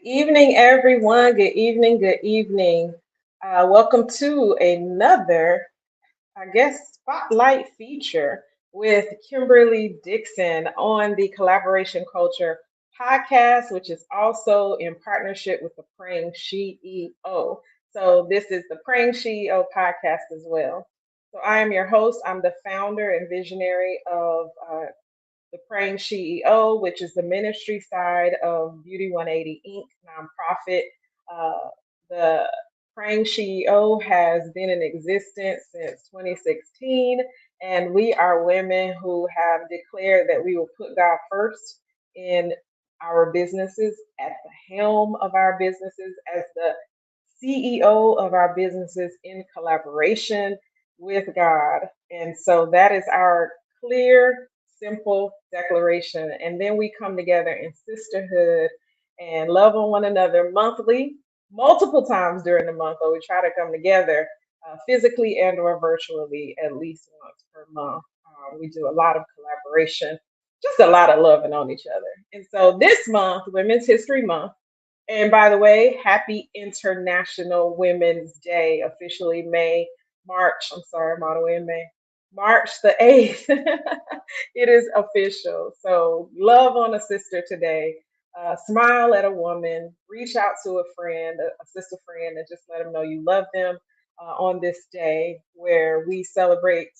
Evening, everyone. Good evening. Good evening. Welcome to another, I guess, spotlight feature with Kimberly Dixon on the Collaboration Culture podcast, which is also in partnership with the Praying CEO. So, this is the Praying CEO podcast as well. So, I am your host. I'm the founder and visionary of the Praying CEO, which is the ministry side of Beauty 180 Inc. nonprofit. The Praying CEO has been in existence since 2016, and we are women who have declared that we will put God first in our businesses, at the helm of our businesses, as the CEO of our businesses in collaboration with God. And so that is our clear, simple declaration. And then we come together in sisterhood and love on one another monthly, multiple times during the month, or we try to come together physically and or virtually at least once per month. We do a lot of collaboration, just a lot of loving on each other. And so this month, Women's History Month, and by the way, happy International Women's Day, officially I'm sorry, I'm all the way in May. March the 8th. It is official. So love on a sister today. Smile at a woman, reach out to a friend, a sister friend, and just let them know you love them on this day where we celebrate.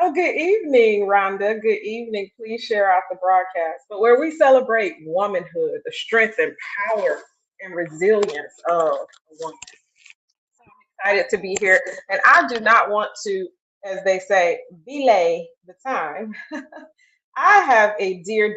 Oh, good evening, Rhonda. Good evening. Please share out the broadcast. But where we celebrate womanhood, the strength and power and resilience of a woman. So I'm excited to be here. And I do not want to, as they say, belay the time. I have a dear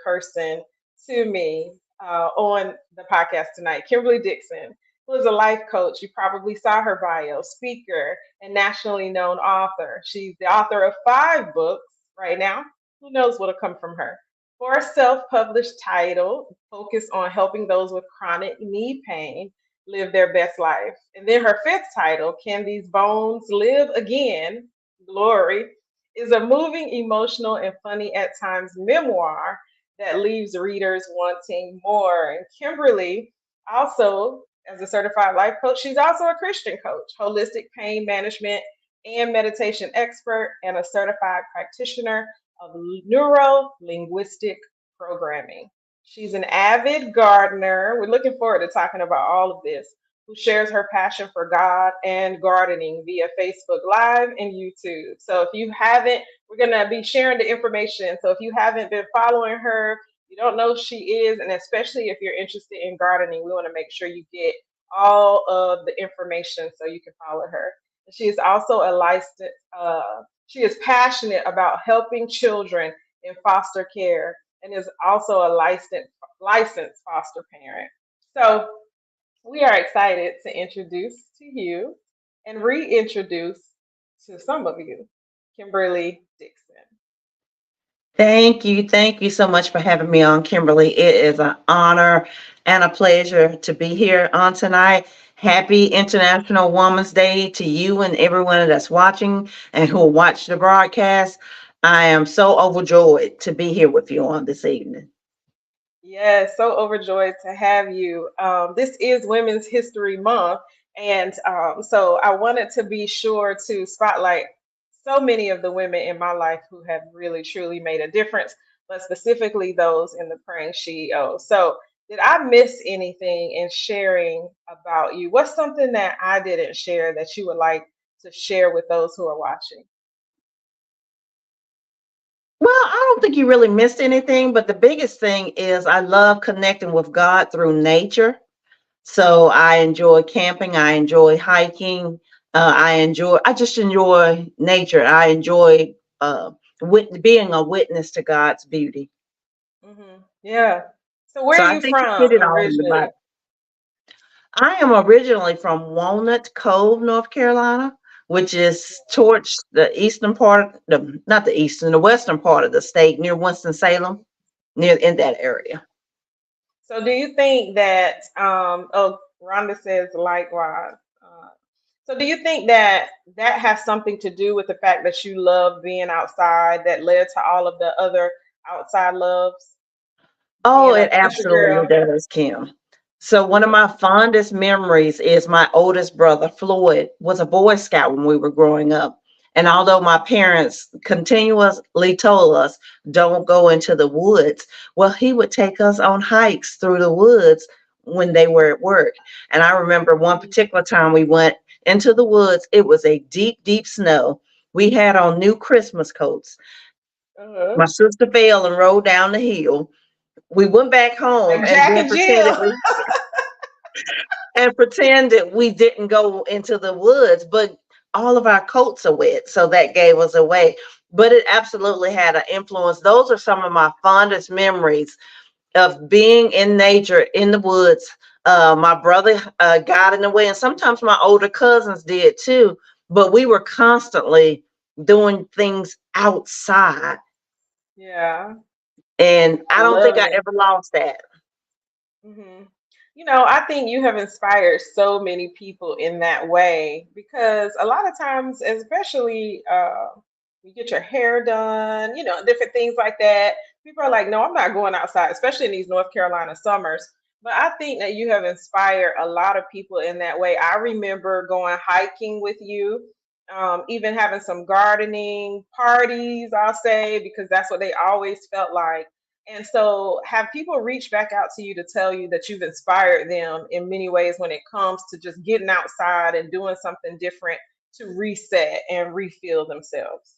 person to me on the podcast tonight, Kimberly Dixon, who is a life coach. You probably saw her bio, speaker, and nationally known author. She's the author of 5 books right now. Who knows what'll come from her? 4 self-published titles focus on helping those with chronic knee pain live their best life. And then her 5th title, Can These Bones Live Again? Glory, is a moving, emotional, and funny at times memoir that leaves readers wanting more. And Kimberly, also as a certified life coach, she's also a Christian coach, holistic pain management and meditation expert, and a certified practitioner of neuro linguistic programming. She's an avid gardener. We're looking forward to talking about all of this, who shares her passion for God and gardening via Facebook Live and YouTube. So if you haven't, we're going to be sharing the information. So if you haven't been following her, you don't know who she is, and especially if you're interested in gardening, we want to make sure you get all of the information so you can follow her. She is also a licensed, she is passionate about helping children in foster care and is also a licensed foster parent. So we are excited to introduce to you and reintroduce to some of you Kimberly Dixon. Thank you. Thank you so much for having me on, Kimberly. It is an honor and a pleasure to be here on tonight. Happy International Women's Day to you and everyone that's watching and who will watch the broadcast. I am so overjoyed to be here with you on this evening. Yes, so overjoyed to have you. This is Women's History Month, and so I wanted to be sure to spotlight so many of the women in my life who have really truly made a difference, but specifically those in the Praying CEO. So, did I miss anything in sharing about you? What's something that I didn't share that you would like to share with those who are watching? Well, I don't think you really missed anything, but the biggest thing is I love connecting with God through nature. So I enjoy camping. I enjoy hiking. I just enjoy nature. I enjoy being a witness to God's beauty. Yeah. So, where So are I you think you put from it all in the Bible. originally? I am originally from Walnut Cove, North Carolina, which is towards the eastern part, not the eastern, the western part of the state, near Winston-Salem, near in that area. So, do you think that, oh, Rhonda says likewise. So, do you think that that has something to do with the fact that you love being outside that led to all of the other outside loves? Oh, being a it country absolutely girl. does, Kim. So one of my fondest memories is my oldest brother, Floyd, was a Boy Scout when we were growing up. And although my parents continuously told us, don't go into the woods, well, he would take us on hikes through the woods when they were at work. And I remember one particular time we went into the woods, it was a deep, deep snow. We had on new Christmas coats. Uh-huh. My sister fell and rolled down the hill. We went back home Like and Jack then and Jill. pretended we didn't go into the woods, but all of our coats are wet, so that gave us away. But it absolutely had an influence. Those are some of my fondest memories of being in nature in the woods. My brother got in the way, and sometimes my older cousins did too. But we were constantly doing things outside, Yeah, and I I don't think love I it. ever lost that. hmm I think you have inspired so many people in that way because a lot of times, especially you get your hair done, different things like that. People are like, no, I'm not going outside, especially in these North Carolina summers. But I think that you have inspired a lot of people in that way. I remember going hiking with you, even having some gardening parties, I'll say, because that's what they always felt like. And so, have people reach back out to you to tell you that you've inspired them in many ways when it comes to just getting outside and doing something different to reset and refill themselves?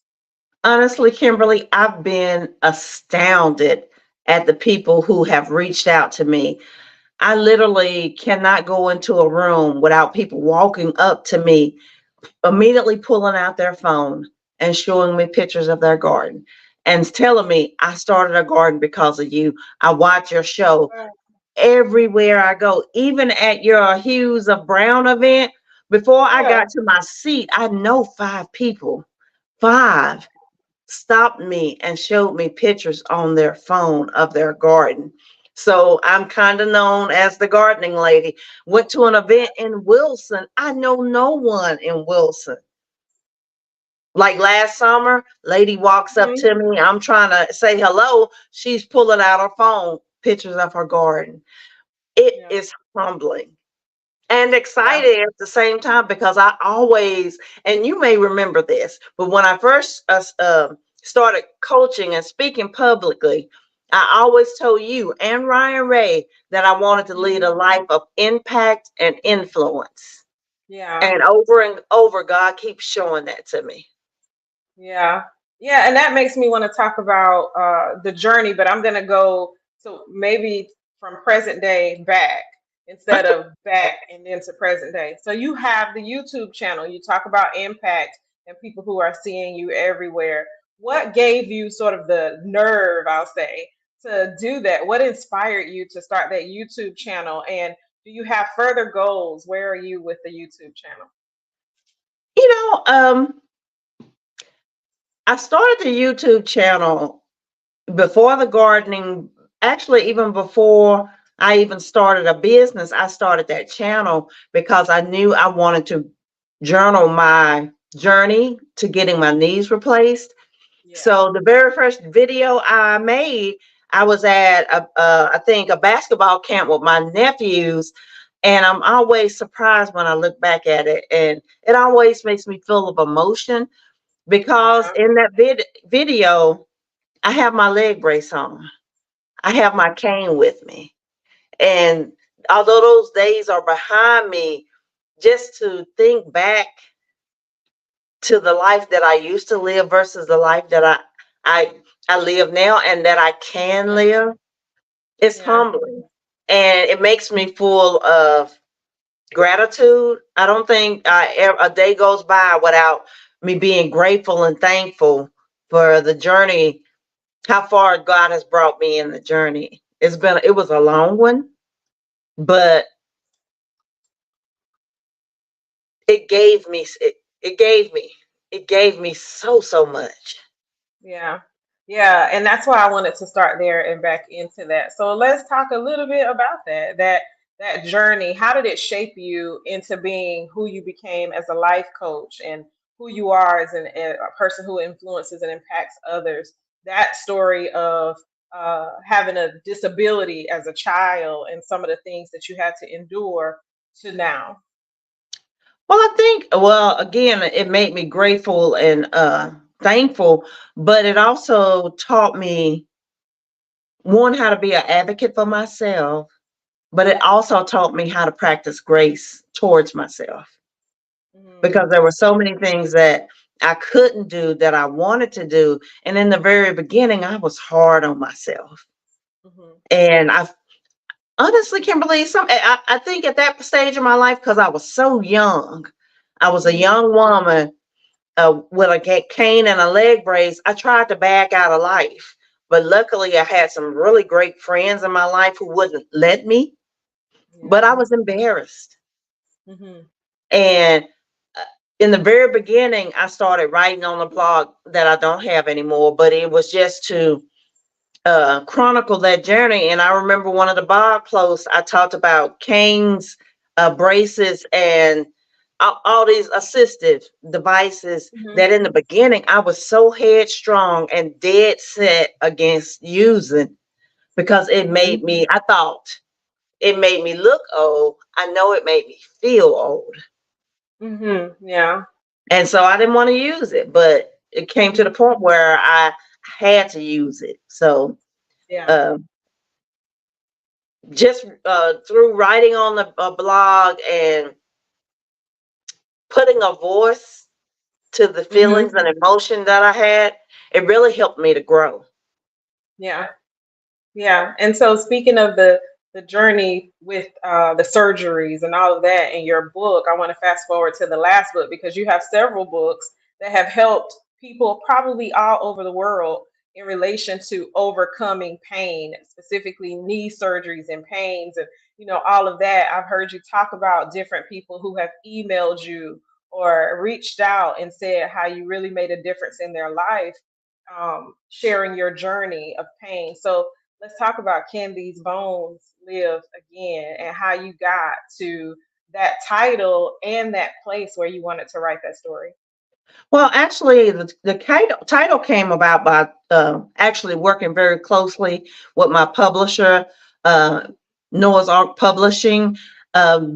Honestly, Kimberly, I've been astounded at the people who have reached out to me. I literally cannot go into a room without people walking up to me, immediately pulling out their phone and showing me pictures of their garden and telling me, I started a garden because of you. I watch your show Right. everywhere I go, even at your Hues of Brown event. Before I Yeah. got to my seat, I know five people, five stopped me and showed me pictures on their phone of their garden. So I'm kind of known as the gardening lady. Went to an event in Wilson. I know no one in Wilson. Like last summer, lady walks up Mhm. to me. I'm trying to say hello. She's pulling out her phone, pictures of her garden. It Yeah. is humbling and Yeah. excited at the same time because I always, and you may remember this, but when I first started coaching and speaking publicly, I always told you and Ryan Ray that I wanted to lead Mhm. a life of impact and influence. Yeah. And over, God keeps showing that to me. Yeah. Yeah. And that makes me want to talk about the journey, but I'm going to go to maybe from present day back instead of back and then to present day. So you have the YouTube channel. You talk about impact and people who are seeing you everywhere. What gave you sort of the nerve, I'll say, to do that? What inspired you to start that YouTube channel? And do you have further goals? Where are you with the YouTube channel? You know, I started the YouTube channel before the gardening, actually, even before I even started a business, I started that channel because I knew I wanted to journal my journey to getting my knees replaced. Yeah. So the very first video I made, I was at I think a basketball camp with my nephews, and I'm always surprised when I look back at it, and it always makes me feel of emotion because Yeah. in that video, I have my leg brace on. I have Yeah. my cane with me. And although those days are behind me, just to think back to the life that I used to live versus the life that I I live now and that I can Yeah. live, it's Yeah. humbling. And it makes me full of gratitude. I don't think a day goes by without me being grateful and thankful for the journey, how far God has brought me in the journey. It was a long one, but it gave me it gave me it gave me so much. Yeah. Yeah. And that's why I wanted to start there and back into that. So let's talk a little bit about that journey. How did it shape you into being who you became as a life coach and who you are as a person who influences and impacts others? That story of having a disability as a child and some of the things that you had to endure to now? Well, I think, well, again, it made me grateful and thankful, but it also taught me, one, how to be an advocate for myself, but it also taught me how to practice grace towards myself, because there were so many Absolutely. things that I couldn't do that I wanted to do. And in the very beginning, I was hard on myself. Hmm. And I honestly, Kimberly, I think at that stage of my life, because I was so young, I was a Hmm. young woman with a cane and a leg brace. I tried to back out of life. But luckily, I had some really great friends in my life who wouldn't let me, but I Yeah. was embarrassed. Hmm. And uh, in the very beginning, I started writing on a blog that I don't have anymore, but it was just to chronicle that journey. And I remember one of the blog posts, I talked about canes, braces, and all these assistive devices Hmm. that in the beginning I was so headstrong and dead set against using, because it Hmm. made me, I thought it made me look old. I know it made me feel old. Hmm. Yeah. And so I didn't want to use it, but it came to the Hmm. point where I had to use it. So Yeah. uh, just through writing on the blog and putting a voice to the Hmm. feelings and emotion that I had, it really helped me to grow. Yeah. Yeah. And so speaking of the journey with the surgeries and all of that in your book, I want to fast forward to the last book because you have several books that have helped people probably all over the world in relation to overcoming pain, specifically knee surgeries and pains and all of that. I've heard you talk about different people who have emailed you or reached out and said how you really made a difference in their life, sharing your journey of pain. So let's talk about Can These Bones Live Again and how you got to that title and that place where you wanted to write that story. Well, actually, the title came about by actually working very closely with my publisher, uh, Noah's Ark Publishing.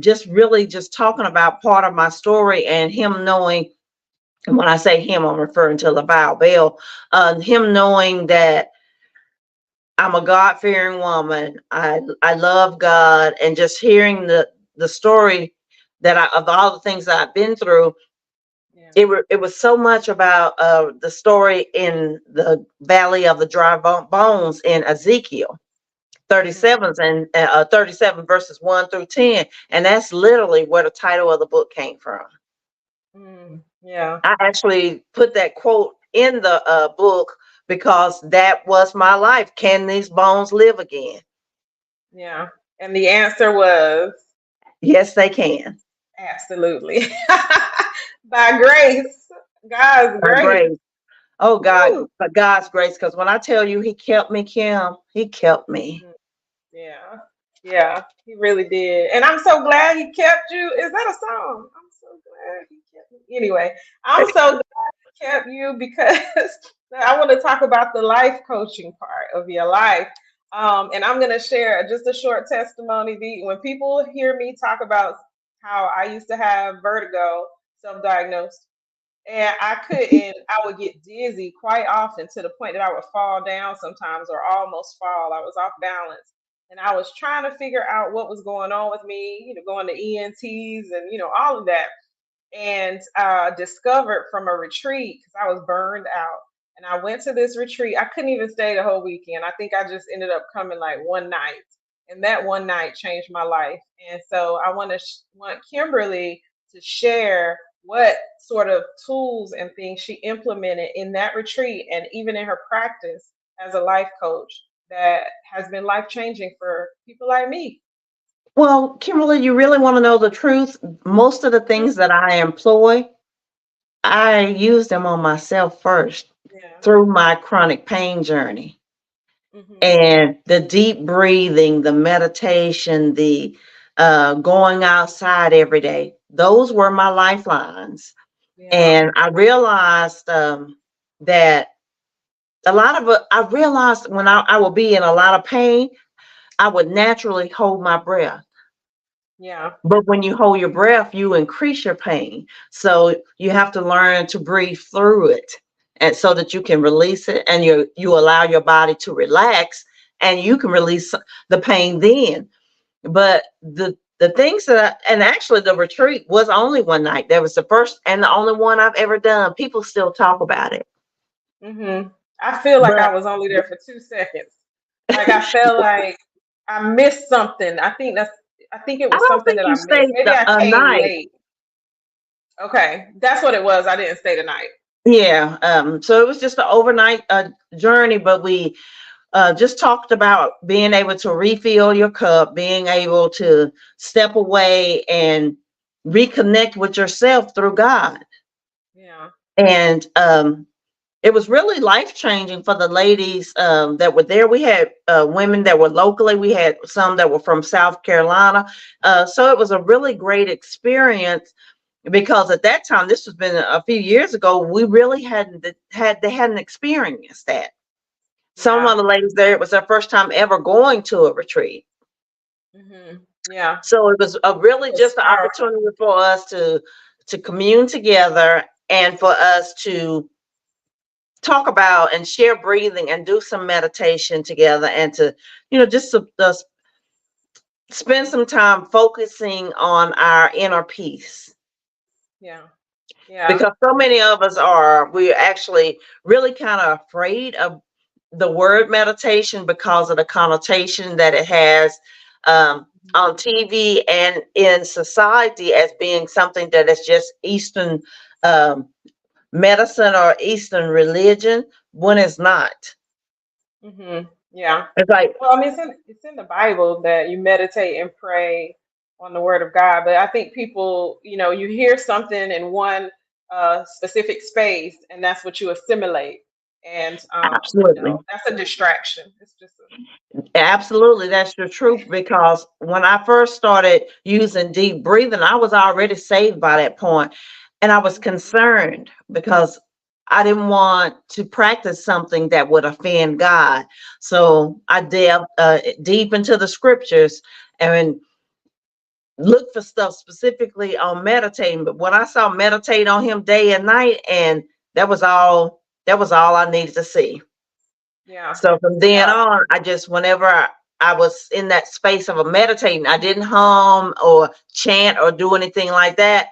Just really just talking about part of my story and him knowing, and when I say him, I'm referring to LaVal Bell, him knowing that I'm a God fearing woman. I love God, and just hearing the story of all the things that I've been through. Yeah. It was so much about the story in the Valley of the Dry Bones in Ezekiel Hmm. 37 and 37 verses 1 through 10, and that's literally where the title of the book came from. Mm, yeah. I actually put that quote in the book because that was my life. Can these bones live again? Yeah. And the answer was Yes, they can. absolutely. By grace, God's By grace. grace. Oh God, Woo. but God's grace. Because when I tell you He kept me, Kim, He kept me. Mhm. Yeah. Yeah. He really did. And I'm so glad he kept you. Is that a song? I'm so glad he kept me. Anyway, I'm so kept you because I want to talk about the life coaching part of your life. And I'm going to share just a short testimony. When people hear me talk about how I used to have vertigo, self diagnosed, and I couldn't, I would get dizzy quite often to the point that I would fall down sometimes or almost fall. I was off balance. And I was trying to figure out what was going on with me, going to ENTs and, all of that, and discovered from a retreat because I was burned out. And I went to this retreat. I couldn't even stay the whole weekend. I think I just ended up coming like one night, and that one night changed my life. And so I want Kimberly to share what sort of tools and things she implemented in that retreat and even in her practice as a life coach that has been life changing for people like me. Well, Kimberly, you really want to know the truth? Most of the Mhm. things that I employ, I use them on myself first Yeah. through my chronic pain journey. Hmm. And the deep breathing, the meditation, the going outside every day, those were my lifelines. Yeah. And I realized that a lot of it, I realized when I would be in a lot of pain, I would naturally hold my breath. Yeah. But when you hold your breath, you increase your pain. So you have to learn to breathe through it, and so that you can release it, and you allow your body to relax, and you can release the pain then. But the things that and actually the retreat was only one night. That was the first and the only one I've ever done. People still talk about it. Hmm. I feel like I But was only there for 2 seconds. Like I felt like I missed something. I think it I was don't something think that you I missed. stayed Maybe I a came night. late. Okay, that's what it was. I didn't stay the night. Yeah. So it was just an overnight journey, but we just talked about being able to refill your cup, being able to step away and reconnect with yourself through God. Yeah. And it was really life changing for the ladies that were there. We had women that were locally, we had some that were from South Carolina. So it was a really great experience because at that time, this has been a few years ago, we really they hadn't experienced that. Some Yeah. of the ladies there, it was their first time ever going to a retreat. Yeah. So it was a It really was just an powerful. opportunity for us to commune together and for us to talk about and share breathing and do some meditation together and to, just spend some time focusing on our inner peace. Yeah. Yeah. Because so many of us we're actually really kind of afraid of the word meditation because of the connotation that it has on TV and in society as being something that is just Eastern um, medicine or Eastern religion when it's not. Yeah. It's like, Well, I mean, it's in the Bible that you meditate and pray on the Word of God. But I think people, you hear something in one specific space, and that's what you assimilate, and absolutely. that's a distraction. It's just Absolutely, that's the truth. Because when I first started using deep breathing, I was already saved by that point, and I was Mhm. concerned because I didn't want to practice something that would offend God. So I delved deep into the scriptures and looked for stuff specifically on meditating. But when I saw meditate on Him day and night, and that was all. That was all I needed to see. Yeah, So from then yeah, on, I just whenever I was in that space of a meditating, I didn't hum or chant or do anything like that.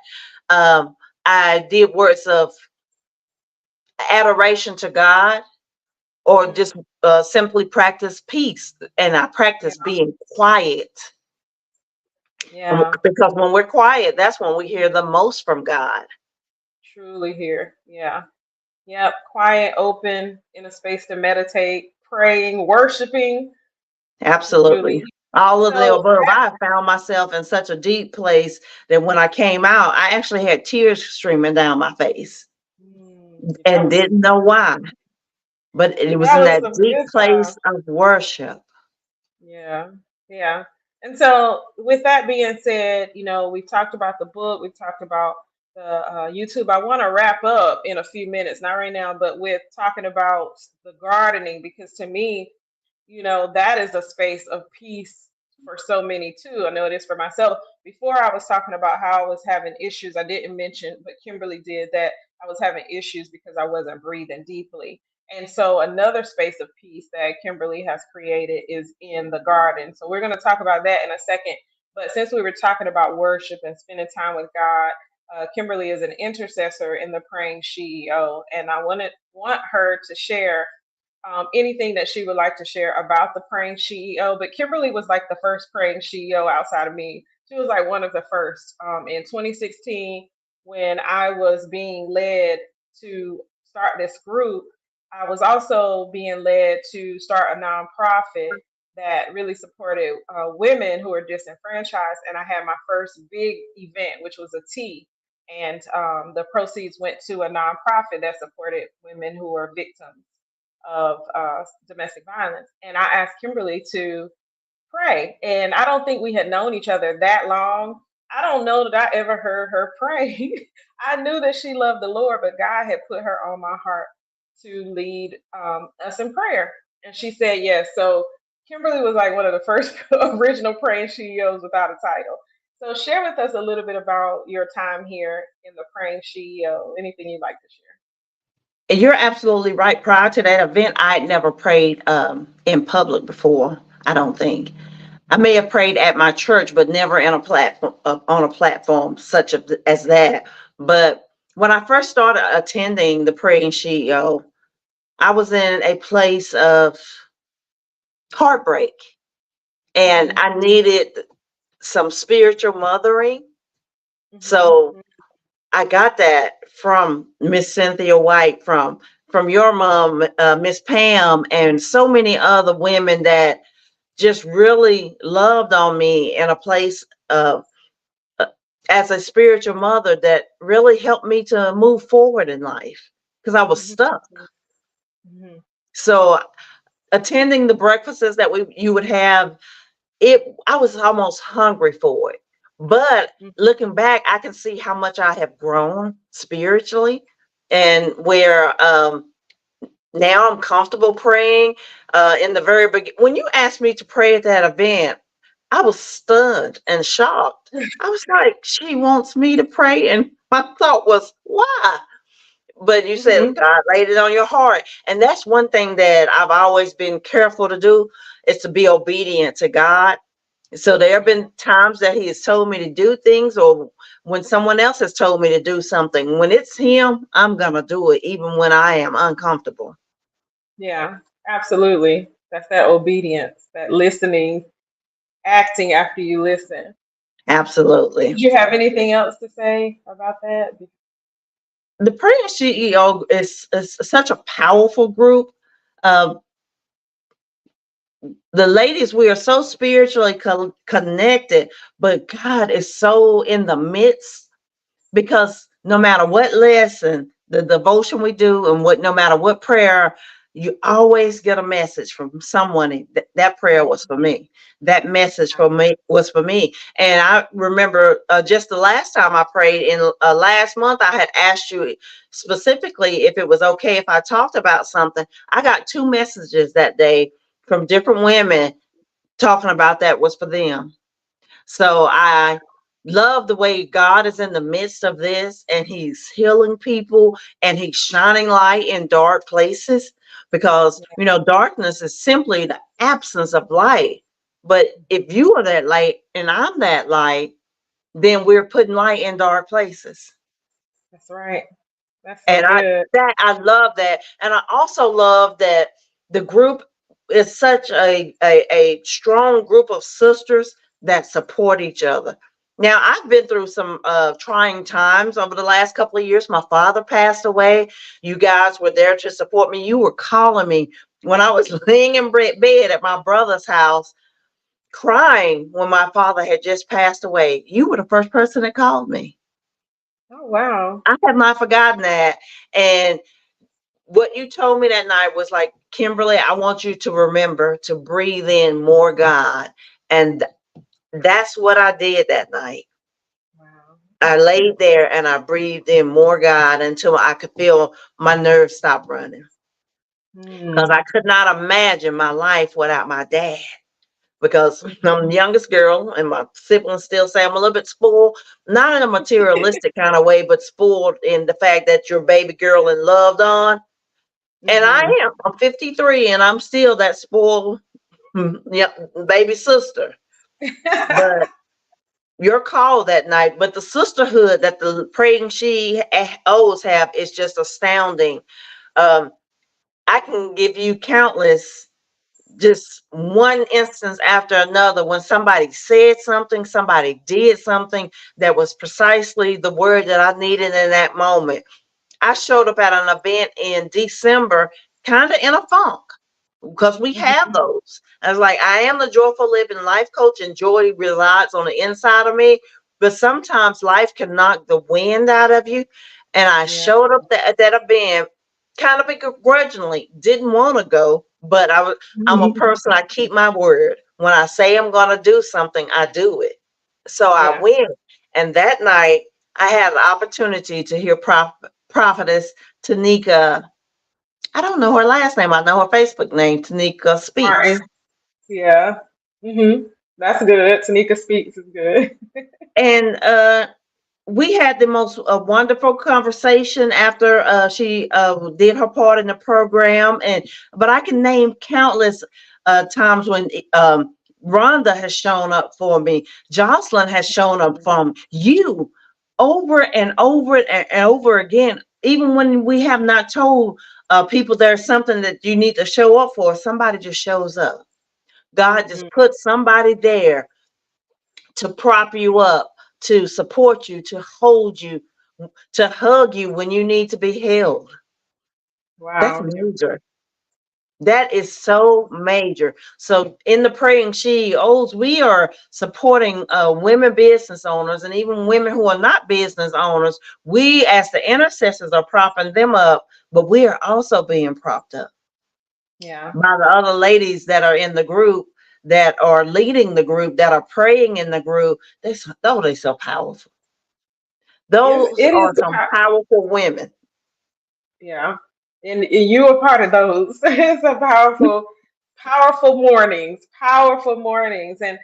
I did words of adoration to God, or hmm just simply practice peace, and I yeah, practice being quiet. yeah. Because when we're quiet, that's when we hear the most from God. Truly here. Yeah, yep. Quiet, open, in a space to meditate, praying, worshiping. Absolutely. Truly. All of the So above. I found myself in such a deep place that when I came out, I actually had tears streaming down my face that and was didn't know why. But it was that in was that some deep good stuff. place of worship. Yeah, yeah. And so, with that being said, we talked about the book, we talked about the YouTube. I want to wrap up in a few minutes, not right now, but with talking about the gardening, because to me, that is a space of peace for so many too. I know it is for myself. Before I was talking about how I was having issues, I didn't mention, but Kimberly did, that I was having issues because I wasn't breathing deeply. And so another space of peace that Kimberly has created is in the garden. So we're going to talk about that in a second. But since we were talking about worship and spending time with God, Kimberly is an intercessor in the Praying CEO, and I want her to share anything that she would like to share about the Praying CEO. But Kimberly was like the first Praying CEO outside of me. She was like one of the first. In 2016, when I was being led to start this group, I was also being led to start a nonprofit that really supported women who are disenfranchised. And I had my first big event, which was a tea. And the proceeds went to a nonprofit that supported women who are victims of domestic violence. And I asked Kimberly to pray. And I don't think we had known each other that long. I don't know that I ever heard her pray. I knew that she loved the Lord, but God had put her on my heart to lead us in prayer. And she said yes. So Kimberly was like one of the first original praying CEOs without a title. So share with us a little bit about your time here in the praying CEO. Anything you'd like to share? You're absolutely right. Prior to that event, I had never prayed in public before. I don't think I may have prayed at my church, but never in a platform on a platform such as that. But when I first started attending the praying CEO, I was in a place of heartbreak, and Hmm. I needed some spiritual mothering. Hmm. So I got that from Miss Cynthia White, from your mom, Miss Pam, and so many other women that just really loved on me in a place of uh, as a spiritual mother that really helped me to move forward in life because I was Hmm. stuck. Hmm. So attending the breakfasts that we you would have, it I was almost hungry for it. But Hmm. looking back, I can see how much I have grown spiritually, and where now I'm comfortable praying. In the very beginning, when you asked me to pray at that event, I was stunned and shocked. I was like, she wants me to pray, and my thought was, why? But you said Hmm. God laid it on your heart, and that's one thing that I've always been careful to do, is to be obedient to God. So there have Yeah. been times that he has told me to do things, or when someone else has told me to do something. When it's him, I'm gonna do it even when I am uncomfortable. Yeah. Absolutely. That's that obedience, that listening, acting after you listen. Absolutely. Did you have anything else to say about that? The prayer CEO is such a powerful group. Uh, the ladies, we are so spiritually connected, but God is so in the midst, because no matter what lesson, the devotion we do, and what no matter what prayer, you always get a message from someone. That prayer was for me. That message for me was for me. And I remember just the last time I prayed in last month, I had asked you specifically if it was okay if I talked about something. I got two messages that day from different women talking about that was for them. So I love the way God is in the midst of this, and he's healing people, and he's shining light in dark places, because darkness is simply the absence of light. But if you are that light and I'm that light, then we're putting light in dark places. That's right. That's so And good. I love that. And I also love that the group is such a strong group of sisters that support each other. Now, I've been through some trying times over the last couple of years. My father passed away. You guys were there to support me. You were calling me when I was laying in bed at my brother's house, crying when my father had just passed away. You were the first person that called me. Oh wow. I have not forgotten that. And what you told me that night was like, Kimberly, I want you to remember to breathe in more God. And that's what I did that night. Wow. I laid there and I breathed in more God until I could feel my nerves stop running. Because Mm. I could not imagine my life without my dad. Because Mm. I'm the youngest girl, and my siblings still say I'm a little bit spoiled, not in a materialistic kind of way, but spoiled in the fact that you're a baby girl and loved on. And I Hmm. am. I'm 53 and I'm still that spoiled, yeah, baby sister. But your call that night, but the sisterhood that the praying she always have is just astounding. Um, I can give you countless, just one instance after another, when somebody said something, somebody did something that was precisely the word that I needed in that moment. I showed up at an event in December, kind of in a funk, because we have Hmm. those. I was like, I am the joyful living life coach, and joy resides on the inside of me. But sometimes life can knock the wind out of you. And I Yeah. showed up at that event, kind of begrudgingly, didn't want to go, but I'm a person, I keep my word. When I say I'm going to do something, I do it. So I Yeah. went. And that night, I had the opportunity to hear Prophetess Tanika I don't know her last name. I know her Facebook name, Tanika Speaks. Martin. Yeah. Mhm. That's good. Tanika Speaks is good. And we had the most wonderful conversation after she did her part in the program. And but I can name countless times when Rhonda has shown up for me. Jocelyn has shown up for you over and over and over again. Even when we have not told people there's something that you need to show up for, somebody just shows up. God just Mhm. put somebody there to prop you up, to support you, to hold you, to hug you when you need to be held. That's Wow. major. That is so major. So in the praying CEOs, we are supporting women business owners and even women who are not business owners. We, as the intercessors, are propping them up, but we are also being propped up Yeah. by the other ladies that are in the group, that are leading the group, that are praying in the group. They're so powerful. Those It is are the some powerful women. Yeah. And you are part of those. It's a powerful mornings, powerful mornings. And,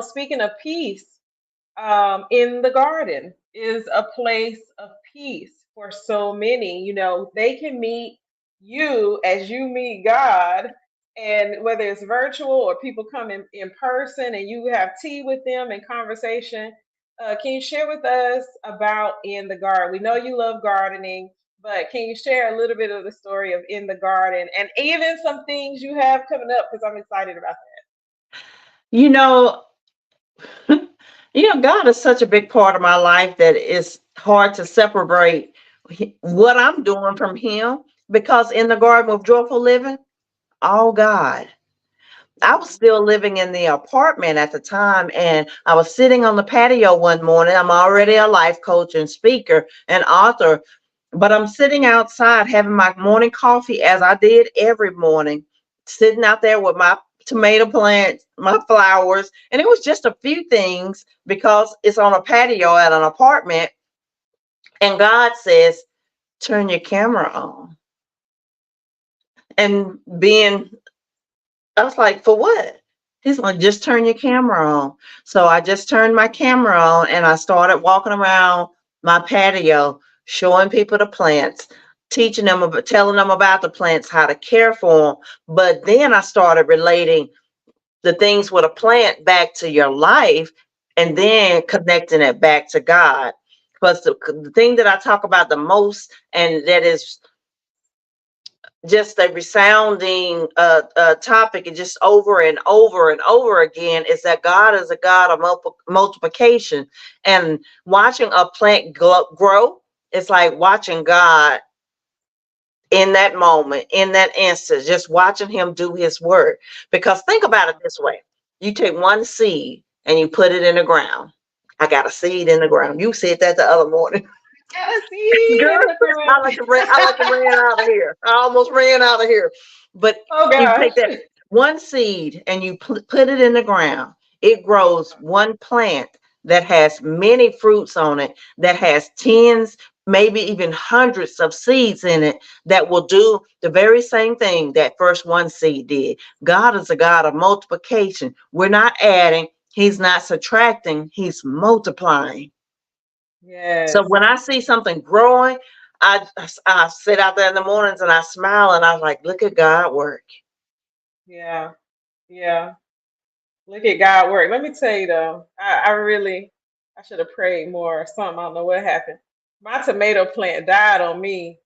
speaking of peace, in the garden is a place of peace for so many. They can meet you as you meet God, and whether it's virtual or people come in person and you have tea with them and conversation. Can you share with us about In the Garden? We know you love gardening, but can you share a little bit of the story of In the Garden and even some things you have coming up? Because I'm excited about You know, God is such a big part of my life that it's hard to separate what I'm doing from Him. Because in the garden of joyful living, all God. that. I was Hmm. still living in the apartment at the time, and I was sitting on the patio one morning. I'm already a life coach and speaker and author, but I'm sitting outside having my morning coffee as I did every morning, sitting out there with my tomato plants, my flowers, and it was just a few things because it's on a patio at an apartment. And God says, turn your camera on. And being I was like, for what? He's like, just turn your camera on. So I just turned my camera on and I started walking around my patio, showing people the plants, teaching them about, telling them about the plants, how to care for them. But then I started relating the things with a plant back to your life and then connecting it back to God. Because the thing that I talk about the most, and that is just a resounding topic, and just over and over and over again, is that God is a God of multiplication. And watching a plant grow, it's like watching God in that moment, in that instant, just watching Him do His work. Because think about it this way: you take one seed and you put it in the ground. I got a seed in the ground. You said that the other morning. Got a seed Girl, in the I ground. like to ran, I like to ran out of here. I almost ran out of here. But Oh you gosh. take that one seed and you put it in the ground. It grows one plant that has many fruits on it, that has tens, maybe even hundreds of seeds in it, that will do the very same thing that first one seed did. God is a God of multiplication. We're not adding, He's not subtracting, He's multiplying. So Yes. when I see something growing, I sit out there in the mornings and I smile and I was like, look at God work. Yeah. Yeah. Look at God work. Let me tell you though, I should have prayed more or something. I don't know what happened. My tomato plant died on me.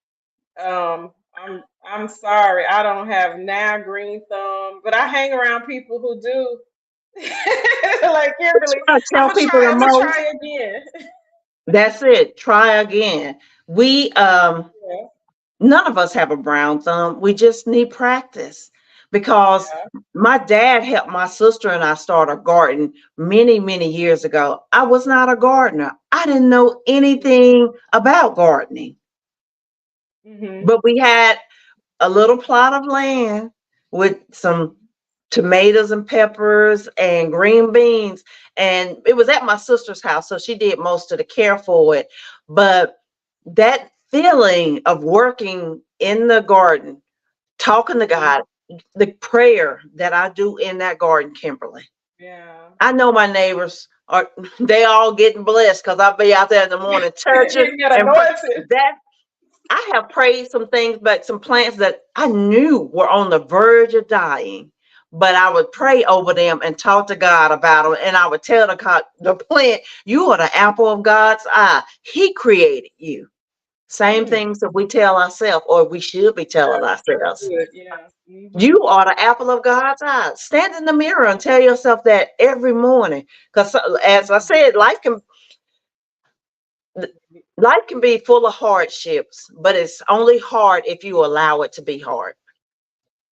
I'm sorry. I don't have now green thumb, but I hang around people who do. Like Kimberly, I tell people the I'm gonna most. try again. That's it. Try again. We Yeah. none of us have a brown thumb. We just need practice because Yeah. my dad helped my sister and I start a garden many, many years ago. I was not a gardener. I didn't know anything about gardening, Mhm. but we had a little plot of land with some tomatoes and peppers and green beans. And it was at my sister's house, so she did most of the care for it. But that feeling of working in the garden talking to Mhm. God, the prayer that I do in that garden, Kimberly. Yeah. I know my neighbors are they all getting blessed because I'll be out there in the morning touching Getting that and anointing. that I have prayed some things, but some plants that I knew were on the verge of dying. But I would pray over them and talk to God about them. And I would tell the plant, you are the apple of God's eye. He created you. Same Mm. things that we tell ourselves, or we should be telling ourselves. Good. Yeah. Hmm. You are the apple of God's eye. Stand in the mirror and tell yourself that every morning. Because as I said, life can be full of hardships, but it's only hard if you allow it to be hard.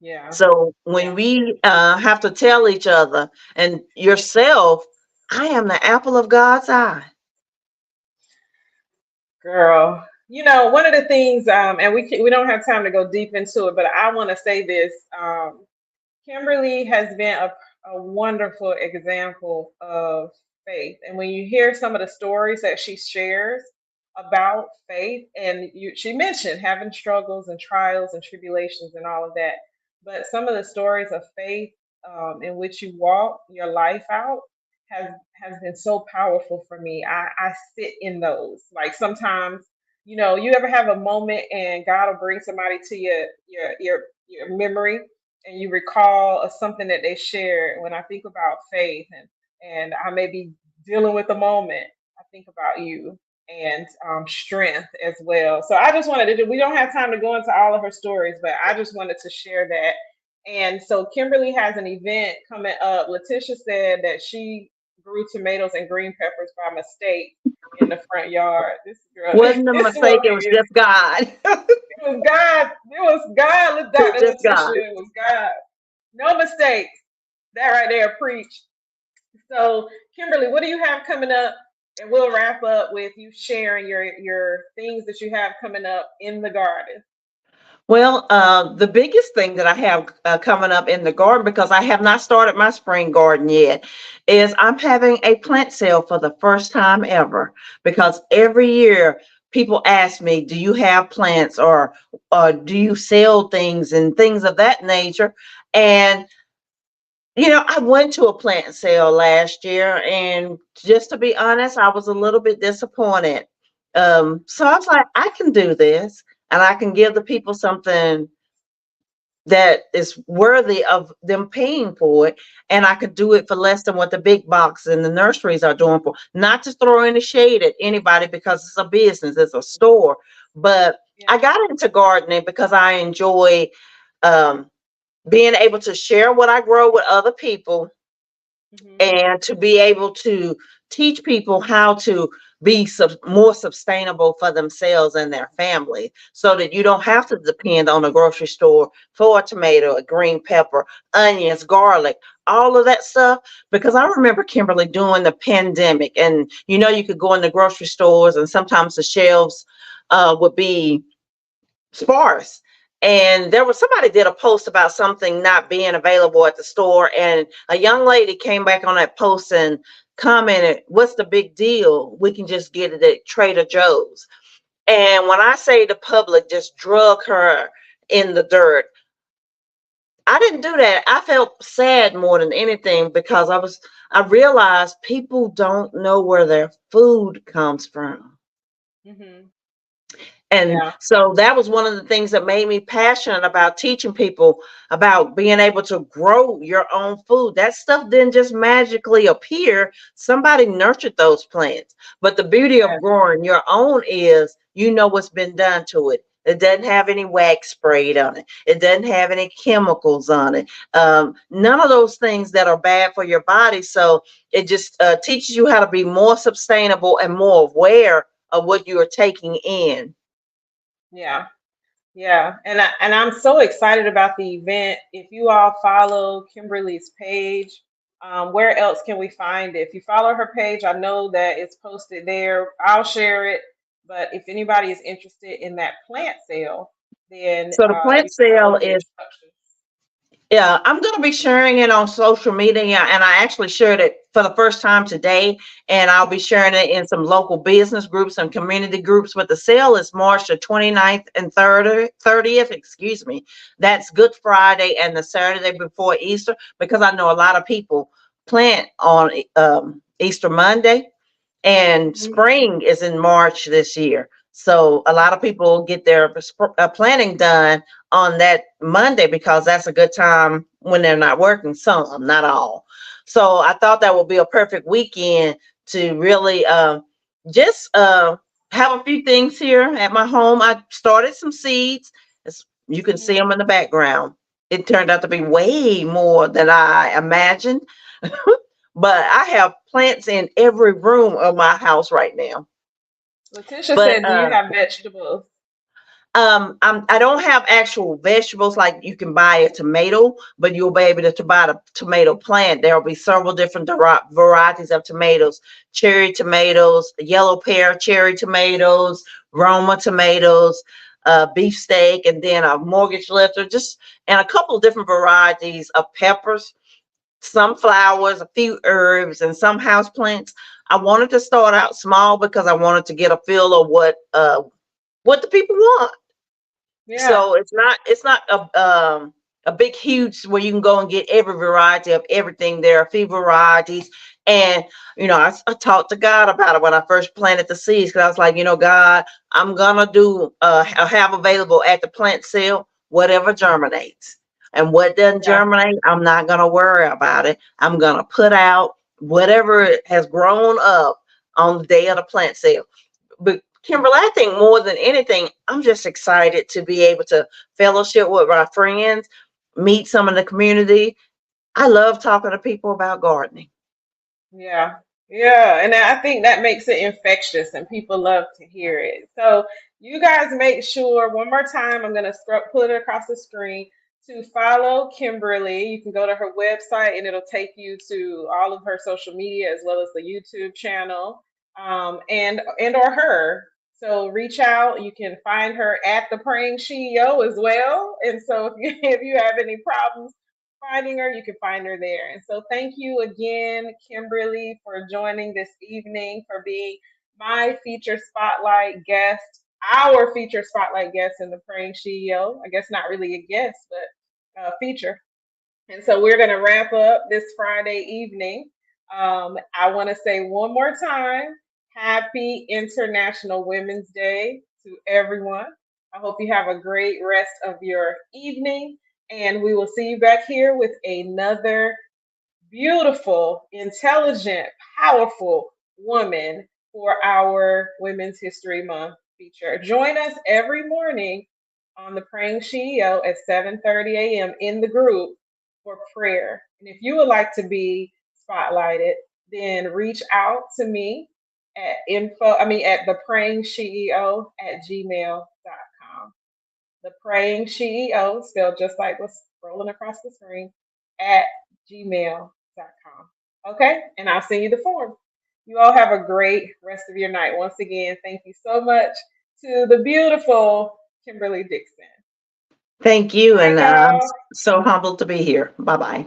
Yeah. So Yeah. when we have to tell each other and yourself, I am the apple of God's eye. Girl. One of the things, and we don't have time to go deep into it, but I want to say this. Kimberly has been a wonderful example of faith. And when you hear some of the stories that she shares about faith, and she mentioned having struggles and trials and tribulations and all of that, but some of the stories of faith in which you walk your life out has has been so powerful for me. I sit in those. Like sometimes, you ever have a moment and God will bring somebody to your memory and you recall something that they shared. When I think about faith and I may be dealing with a moment, I think about you and strength as well. So I just wanted to we don't have time to go into all of her stories, but I just wanted to share that. And so Kimberly has an event coming up. Letitia said that she grew tomatoes and green peppers by mistake in the front yard. This girl, Wasn't a this mistake, it woman was is, just God. it was God. It was God, It was Dr. just God. Letitia. It was God. No mistakes. That right there, preach. So, Kimberly, what do you have coming up? And we'll wrap up with you sharing your things that you have coming up in the garden. Well, the biggest thing that I have coming up in the garden, because I have not started my spring garden yet, is I'm having a plant sale for the first time ever. Because every year people ask me, "Do you have plants, or do you sell things and things of that nature?" And I went to a plant sale last year, and just to be honest, I was a little bit disappointed. So I was like, I can do this, and I can give the people something that is worthy of them paying for it, and I could do it for less than what the big box and the nurseries are doing for. Not to throw any shade at anybody because it's a business, it's a store, but Yeah. I got into gardening because I enjoy um, being able to share what I grow with other people, Hmm. and to be able to teach people how to be more sustainable for themselves and their family, so that you don't have to depend on a grocery store for a tomato, a green pepper, onions, garlic, all of that stuff. Because I remember, Kimberly, during the pandemic, and you could go in the grocery stores and sometimes the shelves would be sparse. And there was somebody did a post about something not being available at the store, and a young lady came back on that post and commented, "What's the big deal? We can just get it at Trader Joe's." And when I say the public just drug her in the dirt, I didn't do that. I felt sad more than anything, because I realized people don't know where their food comes from. Hmm. And Yeah. so that was one of the things that made me passionate about teaching people about being able to grow your own food. That stuff didn't just magically appear. Somebody nurtured those plants. But the beauty of Yes. growing your own is what's been done to it. It doesn't have any wax sprayed on it. It doesn't have any chemicals on it. None of those things that are bad for your body. So it just teaches you how to be more sustainable and more aware of what you are taking in. Yeah. Yeah, and I'm so excited about the event. If you all follow Kimberly's page, where else can we find it? If you follow her page, I know that it's posted there. I'll share it. But if anybody is interested in that plant sale, then So the you plant can follow sale the is, instructions. yeah, I'm going to be sharing it on social media, and I actually shared it for the first time today, and I'll be sharing it in some local business groups and community groups. But the sale is March the 29th and 30th, excuse me. That's Good Friday and the Saturday before Easter, because I know a lot of people plant on Easter Monday, and spring is in March this year. So a lot of people get their planning done on that Monday because that's a good time when they're not working, some, not all. So I thought that would be a perfect weekend to really just have a few things here at my home. I started some seeds. You can see them in the background. It turned out to be way more than I imagined. But I have plants in every room of my house right now. Letitia But said, "Do you have vegetables?" I don't have actual vegetables like you can buy a tomato, but you'll be able to buy the tomato plant. There will be several different varieties of tomatoes: cherry tomatoes, yellow pear cherry tomatoes, Roma tomatoes, beefsteak, and then a mortgage lifter, just and a couple of different varieties of peppers, some flowers, a few herbs, and some house plants. I wanted to start out small because I wanted to get a feel of what the people want. Yeah. So it's not a big huge where you can go and get every variety of everything. There are a few varieties, and I talked to God about it when I first planted the seeds, because I was like, God, I'm gonna do have available at the plant sale whatever germinates. And what doesn't germinate, I'm not going to worry about it. I'm going to put out whatever has grown up on the day of the plant sale. But Kimberly, I think more than anything, I'm just excited to be able to fellowship with my friends, meet some of the community. I love talking to people about gardening. Yeah. Yeah. And I think that makes it infectious and people love to hear it. So you guys make sure, one more time, I'm going to put it across the screen, to follow Kimberly. You can go to her website and it'll take you to all of her social media as well as the YouTube channel, and or her. So reach out. You can find her at the Praying CEO as well. And so if you have any problems finding her, you can find her there. And so thank you again, Kimberly, for joining this evening, for being my feature spotlight guest, our feature spotlight guest in the Praying CEO. I guess not really a guest, but feature. And so we're going to wrap up this Friday evening. I want to say one more time, happy International Women's Day to everyone. I hope you have a great rest of your evening, and we will see you back here with another beautiful, intelligent, powerful woman for our Women's History Month feature. Join us every morning on the Praying CEO at 7:30 a.m. in the group for prayer. And if you would like to be spotlighted, then reach out to me at theprayingceo@gmail.com. The Praying CEO, spelled just like what's rolling across the screen, at gmail.com. Okay? And I'll send you the form. You all have a great rest of your night. Once again, thank you so much to the beautiful Kimberly Dixon. Thank you, and I'm so humbled to be here. Bye-bye.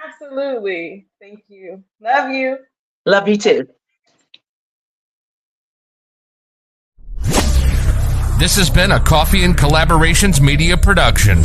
Absolutely. Thank you. Love you. Love you too. This has been a Coffee and Collaborations Media production.